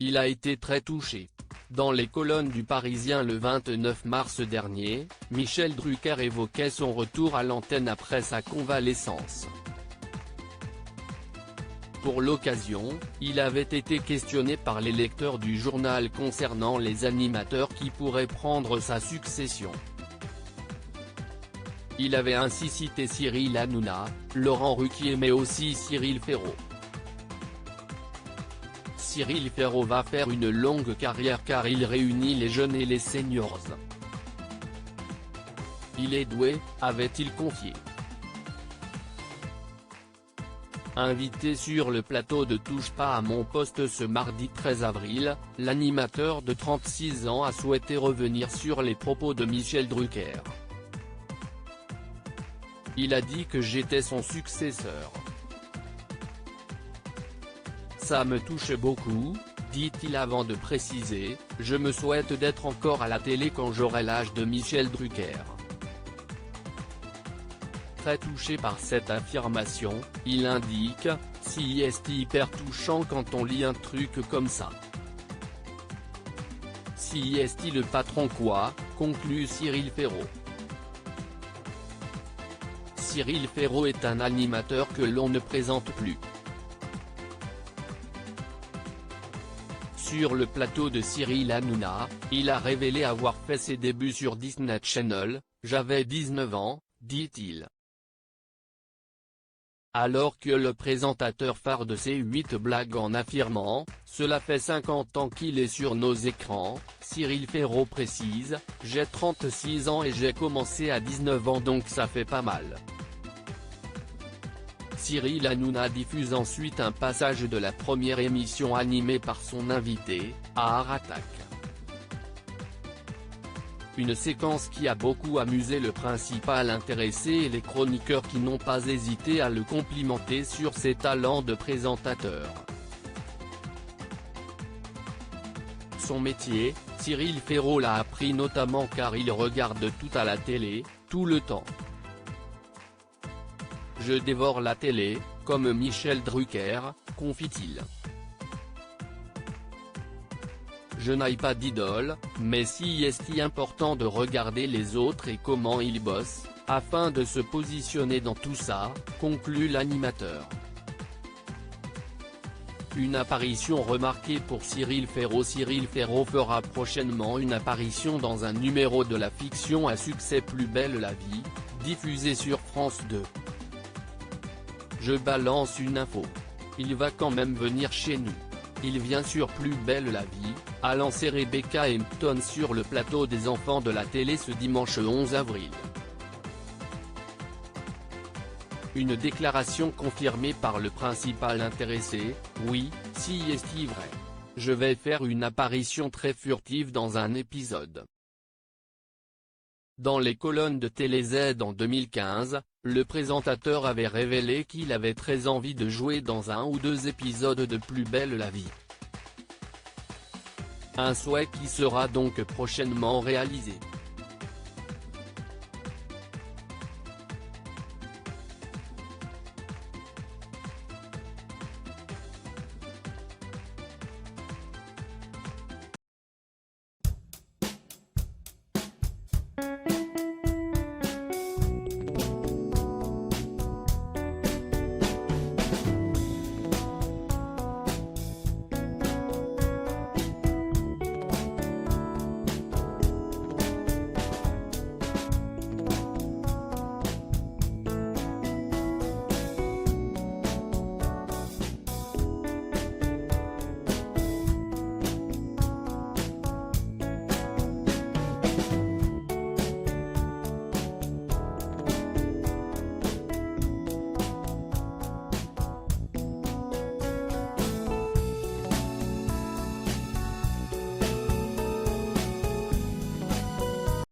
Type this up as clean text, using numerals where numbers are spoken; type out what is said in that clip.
Il a été très touché. Dans les colonnes du Parisien le 29 mars dernier, Michel Drucker évoquait son retour à l'antenne après sa convalescence. Pour l'occasion, il avait été questionné par les lecteurs du journal concernant les animateurs qui pourraient prendre sa succession. Il avait ainsi cité Cyril Hanouna, Laurent Ruquier mais aussi Cyril Ferraud. Cyril Ferraud va faire une longue carrière car il réunit les jeunes et les seniors. Il est doué, avait-il confié. Invité sur le plateau de Touche pas à mon poste ce mardi 13 avril, l'animateur de 36 ans a souhaité revenir sur les propos de Michel Drucker. Il a dit que j'étais son successeur. Ça me touche beaucoup, dit-il avant de préciser, je me souhaite d'être encore à la télé quand j'aurai l'âge de Michel Drucker. Très touché par cette affirmation, il indique, si c'est hyper touchant quand on lit un truc comme ça. Si est le patron quoi, conclut Cyril Ferraud. Cyril Ferraud est un animateur que l'on ne présente plus. Sur le plateau de Cyril Hanouna, il a révélé avoir fait ses débuts sur Disney Channel, j'avais 19 ans, dit-il. Alors que le présentateur phare de C8 blague en affirmant « Cela fait 50 ans qu'il est sur nos écrans », Cyril Ferraud précise « J'ai 36 ans et j'ai commencé à 19 ans donc ça fait pas mal ». Cyril Hanouna diffuse ensuite un passage de la première émission animée par son invité, à Art Attack. Une séquence qui a beaucoup amusé le principal intéressé et les chroniqueurs qui n'ont pas hésité à le complimenter sur ses talents de présentateur. Son métier, Cyril Ferraud l'a appris notamment car il regarde tout à la télé, tout le temps. Je dévore la télé, comme Michel Drucker, confie-t-il. Je n'ai pas d'idole, mais si est important de regarder les autres et comment ils bossent, afin de se positionner dans tout ça, conclut l'animateur. Une apparition remarquée pour Cyril Ferraud. Cyril Ferraud fera prochainement une apparition dans un numéro de la fiction à succès Plus belle la vie, diffusé sur France 2. Je balance une info. Il va quand même venir chez nous. Il vient sur Plus belle la vie, a lancé Rebecca Hampton sur le plateau des enfants de la télé ce dimanche 11 avril. Une déclaration confirmée par le principal intéressé, oui, si est vrai. Je vais faire une apparition très furtive dans un épisode. Dans les colonnes de TéléZ en 2015, le présentateur avait révélé qu'il avait très envie de jouer dans un ou deux épisodes de Plus belle la vie. Un souhait qui sera donc prochainement réalisé.